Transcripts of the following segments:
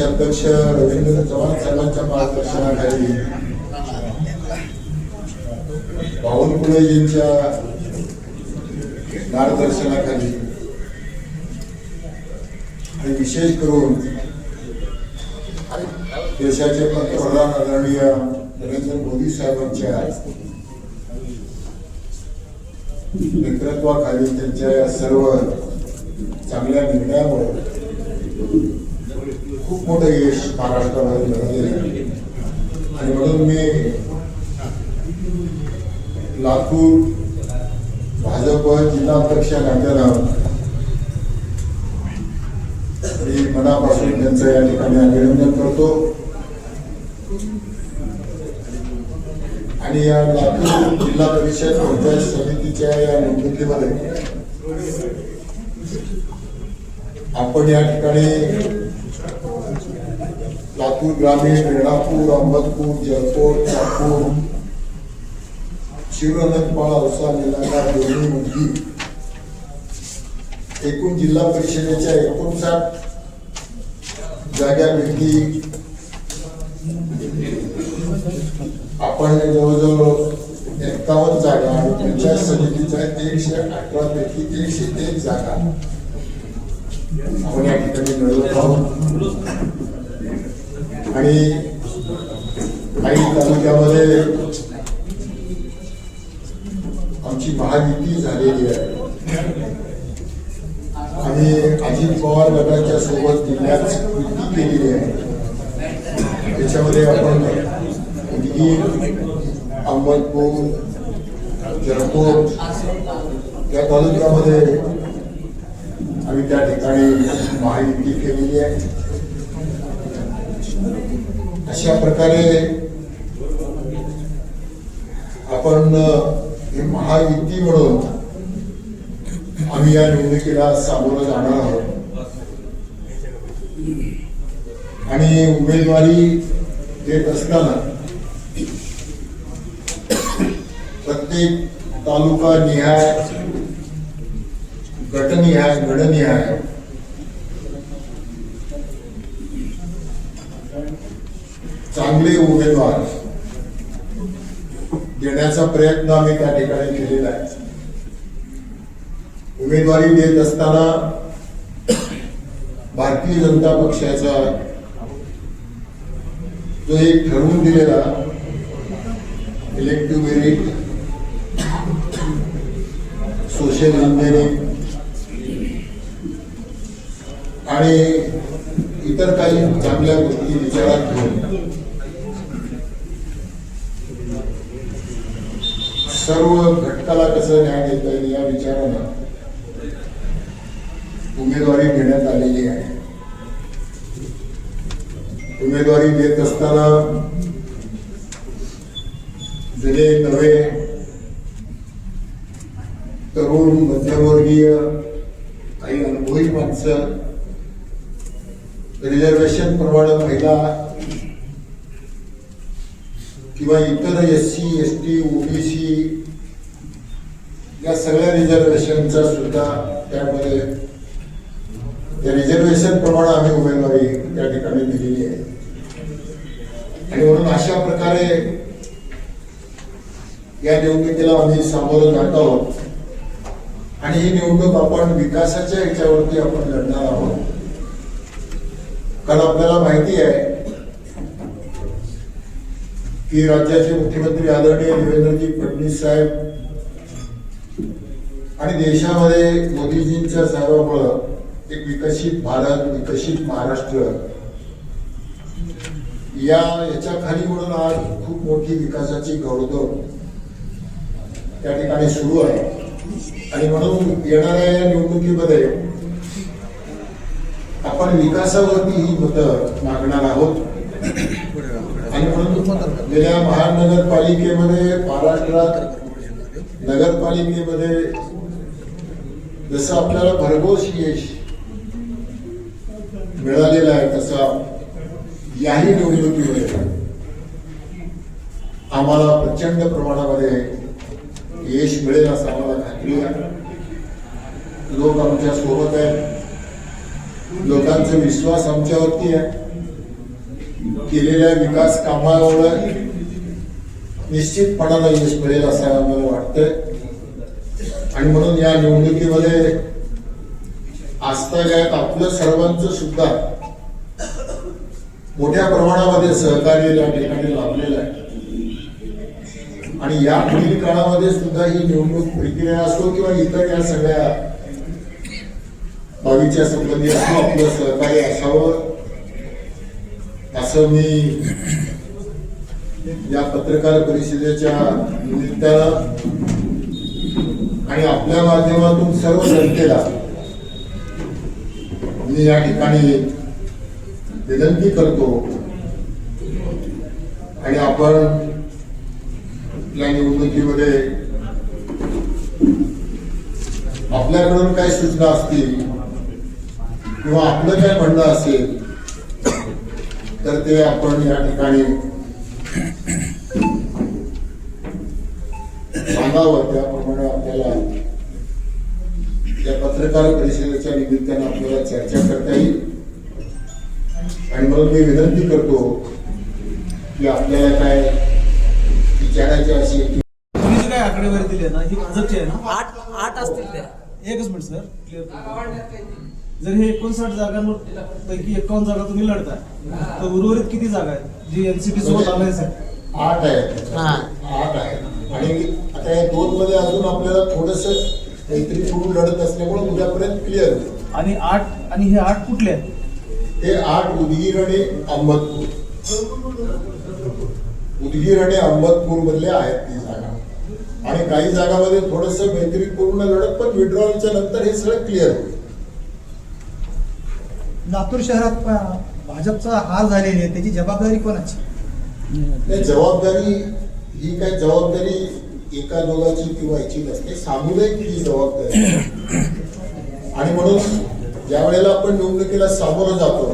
अध्यक्ष रवींद्र चव्हाण साहेबांच्या मार्गदर्शनाखाली बावनकुळेजींच्या मार्गदर्शनाखाली आणि विशेष करून देशाचे पंतप्रधान आदरणीय नरेंद्र मोदी साहेबांच्या नेतृत्वाखाली त्यांच्या या सर्व चांगल्या निर्णयामुळे खूप मोठं यश महाराष्ट्रामध्ये मिळाले आणि म्हणून मी लातूर भाजप जिल्हाध्यक्ष नात्यानं मी मनापासून त्यांचं या ठिकाणी अभिनंदन करतो आणि या लातूर जिल्हा परिषद पंचायत समितीच्या या निवडणुकीमध्ये आपण या ठिकाणी लातूर ग्रामीण, रेणापूर, अहमदपूर, जळकोट, चाकूर, शिवरनंदपाळ, औसा, निलंगा, दोन्ही मुलगी एकूण जिल्हा परिषदेच्या 59 जागांपैकी आपण जवळजवळ 51 जागा आणि पंचायत समितीच्या 118 पैकी 101 जागा आपण या ठिकाणी मिळवत आहोत आणि काही तालुक्यामध्ये आमची महायुती झालेली आहे आणि अजित पवार गटाच्या सोबत जिल्ह्यात युती केलेली आहे. त्याच्यामध्ये आपण उदगीर, अहमदपूर, जळकोट या तालुक्यामध्ये आम्ही त्या ठिकाणी महायुती केलेली आहे. अशा प्रकारे आपण हे महायुती म्हणून आम्ही या निवडणुकीला सामोरं जाणार आहोत आणि उमेदवारी देत असताना प्रत्येक तालुका निहाय, गटनिहाय, गडनिहाय चांगले उमेदवार देण्याचा प्रयत्न आम्ही त्या ठिकाणी केलेला आहे. उमेदवारी देत असताना भारतीय जनता पक्षाचा जो एक ठरवून दिलेला इलेक्टिव्ह मेरिट, सोशल इंजिनिअरिंग आणि इतर काही चांगल्या गोष्टी विचारात घेऊन सर्व घटकाला कसं न्याय देता येईल या विचारानं उमेदवारी देण्यात आलेली आहे. उमेदवारी देत असताना जुने नवे, तरुण, मध्यमवर्गीय, काही अनुभवी माणसं, रिझर्वेशन प्रमाणे महिला किंवा इतर SC, ST, OBC या सगळ्या रिझर्वेशनचा सुद्धा त्यामध्ये त्या रिझर्वेशन प्रमाणे आम्ही उमेदवारी त्या ठिकाणी दिलेली आहे आणि म्हणून अशा प्रकारे या निवडणुकीला आम्ही सामोरं जात आहोत आणि ही निवडणूक आपण विकासाच्या ह्याच्यावरती आपण लढणार आहोत. कारण आपल्याला माहिती आहे की राज्याचे मुख्यमंत्री आदरणीय देवेंद्रजी फडणवीस साहेब आणि देशामध्ये मोदीजींच्या साहेबामुळं एक विकसित भारत, विकसित महाराष्ट्र याच्या खाली म्हणून आज खूप मोठी विकासाची घोडदौड त्या ठिकाणी सुरू आहे आणि म्हणून येणाऱ्या या निवडणुकीमध्ये आपण विकासावरती ही मतं मागणार आहोत आणि म्हणून गेल्या महानगरपालिकेमध्ये, महाराष्ट्रात नगरपालिकेमध्ये जसं आपल्याला भरघोस यश मिळालेला आहे तसा याही निवडणुकीमध्ये आम्हाला प्रचंड प्रमाणामध्ये यश मिळेल असं आम्हाला खात्री आहे. लोक आमच्या सोबत आहेत, लोकांचा विश्वास आमच्यावरती आहे केलेल्या विकास कामावर निश्चितपणानं यश मिळेल असं आम्हाला वाटतंय. आणि म्हणून या निवडणुकीमध्ये आस्थागायत आपलं सर्वांचं सुद्धा मोठ्या प्रमाणामध्ये सहकार्य या ठिकाणी लाभलेलं आहे. आणि या पुढील काळामध्ये सुद्धा ही निवडणूक प्रक्रिया असो किंवा इतर या सगळ्या बाबीच्या संबंधी असो आपलं सहकार्य असावं असं मी या पत्रकार परिषदेच्या निमित्तानं आणि आपल्या माध्यमातून सर्व जनतेला मी या ठिकाणी विनंती करतो. आणि आपण या निवडणुकीमध्ये आपल्याकडून काय सूचना असतील किंवा आपलं काय म्हणणं असेल तर ते आपण या ठिकाणी सांगावं. त्याप्रमाणे आपल्याला या पत्रकार परिषदेच्या निमित्तानं आपल्याला चर्चा करता येईल. आणि म्हणून मी विनंती करतो की आपल्याला काय विचारायचे असेल. तुम्ही जी काय आकडेवारी दिली आहे ना ही भाजपची आहे ना. आठ असतील त्या. एकच मिनिट सर, क्लिअर. जर हे 59 जागांवर पैकी 51 जागा तुम्ही लढताय तर उर्वरित किती जागा आहेत जी एनसीपी सोबत आलायच आहे? 8 आहेत. 8 आहेत. आणि आता या 2 मध्ये अजून आपल्याला थोडस काहीतरी सुरू लढत असल्यामुळे उद्यापर्यंत क्लिअर होईल. आणि 8 आणि हे 8 कुठले आहेत? हे 8 उदगीर आणि अहमदपूर. उदगीर आणि अहमदपूर मधले आहेत ती जागा. आणि काही जागामध्ये थोडस मैत्रीपूर्ण लढत पण विड्रॉलच्या नंतर हे सगळं क्लिअर होईल. लातूर शहरात भाजपचा हार झालेली आहे, त्याची जबाबदारी कोणाची? नाही, जबाबदारी ही काय जबाबदारी एका दोघांची किंवा याची नसते, सामुदायिक ही जबाबदारी. आणि म्हणून ज्या वेळेला आपण निवडणुकीला सामोरं जातो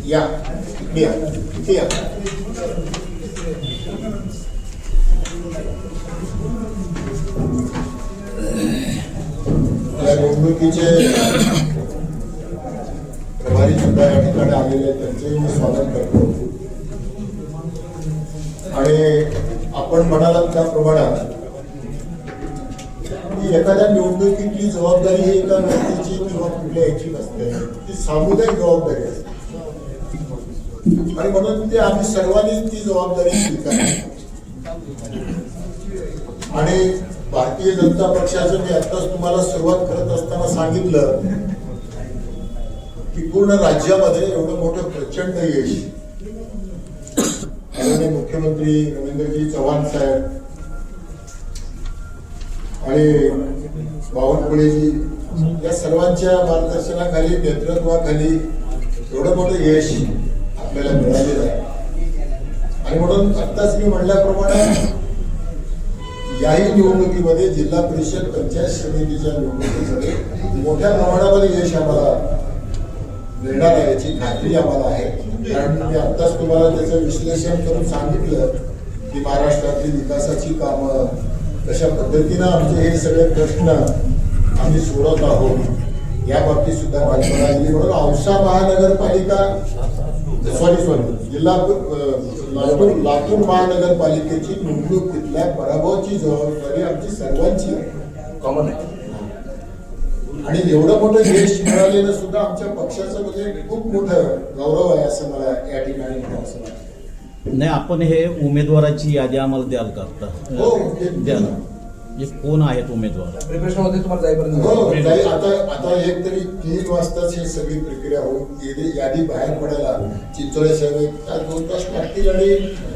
या निवडणुकीचे प्रभारी सुद्धा या ठिकाणी आलेले त्यांचंही मी स्वागत करतो. आणि आपण म्हणालात त्याप्रमाणे की एखाद्या निवडणुकीतली जबाबदारी ही एका व्यक्तीची किंवा कुठल्या याची नसते, ती सामुदायिक जबाबदारी असते. आणि म्हणून ते आम्ही सर्वांनी ती जबाबदारी स्वीकारली. आणि भारतीय जनता पक्षाचं मी आताच तुम्हाला सुरुवात करत असताना सांगितलं की पूर्ण राज्यामध्ये एवढं मोठं प्रचंड यश आदरणीय मुख्यमंत्री रवींद्रजी चव्हाण साहेब आणि बावनकुळेजी या सर्वांच्या मार्गदर्शनाखाली, नेतृत्वाखाली एवढं मोठं यश आपल्याला मिळालेलं आहे. आणि म्हणून आत्ताच मी म्हणल्याप्रमाणे याही निवडणुकीमध्ये जिल्हा परिषद पंचायत समितीच्या निवडणुकीमध्ये मोठ्या प्रमाणामध्ये यश आम्हाला मिळणार आहे याची खात्री आम्हाला आहे. कारण मी आत्ताच तुम्हाला त्याचं विश्लेषण करून सांगितलं की महाराष्ट्रातली विकासाची कामं कशा पद्धतीनं आमचे हे सगळे प्रश्न आम्ही सोडवत आहोत या बाबतीत सुद्धा कल्पना दिली. म्हणून औसा महानगरपालिका लातूर महानगरपालिकेची निवडणुकीतल्या पराभवाची जबाबदारी आमची सर्वांची कॉमन आहे. आणि एवढं मोठं यश मिळालेलं सुद्धा आमच्या पक्षाचं म्हणजे खूप मोठं गौरव आहे असं मला या ठिकाणी म्हणावंसं वाटतं. नाही, आपण हे उमेदवाराची यादी आम्हाला द्याल का आता? हो, द्या ना. कोण आहेत उमेदवार? प्रिपरेशनमध्ये तुम्हाला जाईपर्यंत हो, आता एक तरी 3 वाजताच ही सगळी प्रक्रिया होऊन यादी बाहेर पडायला चिंचोळे साहेब 2 तास लागतील. आणि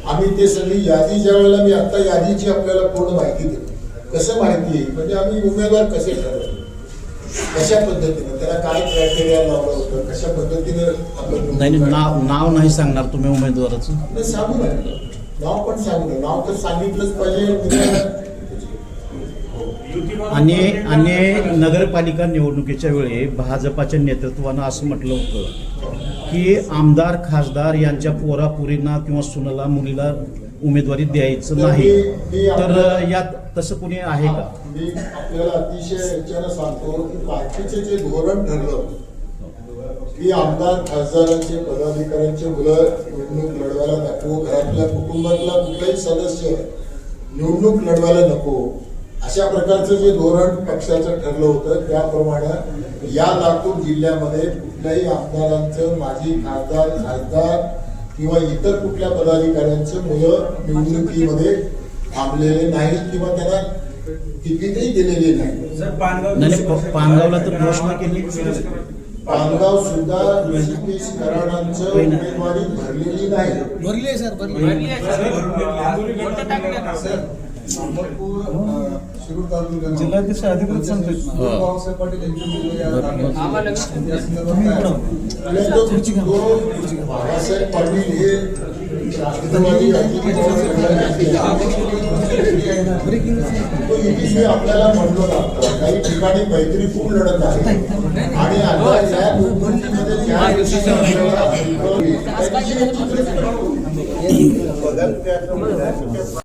आम्ही ते सगळी यादी ज्या वेळेला मी आता यादीची आपल्याला पूर्ण माहिती देतो. कसं माहिती म्हणजे आम्ही उमेदवार कसे ठरवतो, कशा पद्धतीनं त्याला काय क्रायटेरिया लावलं होतं, कशा पद्धतीनं आपण नाही, नाव नाही सांगणार तुम्ही उमेदवाराचं? सांगू ना, नाव पण सांगू ना. नाव तर सांगितलंच पाहिजे. आणि नगरपालिका निवडणुकीच्या वेळी भाजपाच्या नेतृत्वानं असं म्हटलं होतं की आमदार खासदार यांच्या पोरापुरींना किंवा सुनाला मुलीला उमेदवारी द्यायचं नाही. तर यात तसं कोणी आहे का? मी आपल्याला अतिशय याच्यानं सांगतो की पार्टीचे जे धोरण ठरलं की आमदार खासदारांचे पदाधिकाऱ्यांचे मुलं निवडणूक लढवायला नको, घरातल्या कुटुंबातला कुठलाही सदस्य निवडणूक लढवायला नको, अशा प्रकारचं जे धोरण पक्षाचं ठरलं होतं त्याप्रमाणे या लातूर जिल्ह्यामध्ये कुठल्याही आमदारांचं, माजी खासदार किंवा इतर कुठल्या पदाधिकाऱ्यांचं मुलं निवडणुकीमध्ये थांबलेले नाहीत किंवा त्यांना तिकीटही दिलेली नाही. नाही, पानगावला तर घोषणा केली. पानगाव सुद्धा ऋषिकेश कराडांचं उमेदवारी भरलेली नाही. भरली आहे सर, शिरूर तालुक्यात जिल्हाध्यक्ष अधिकृत सांगतोय. बाबासाहेब पाटील यांची उमेदवारी आज या संदर्भात काय? आणि तो बाळासाहेब पाटील हे राष्ट्रवादी मी आपल्याला म्हणलो ना, काही ठिकाणी मैत्रीपूर्ण लढत आहे आणि आता या निवडणुकीमध्ये ज्या दिवशी आपल्याला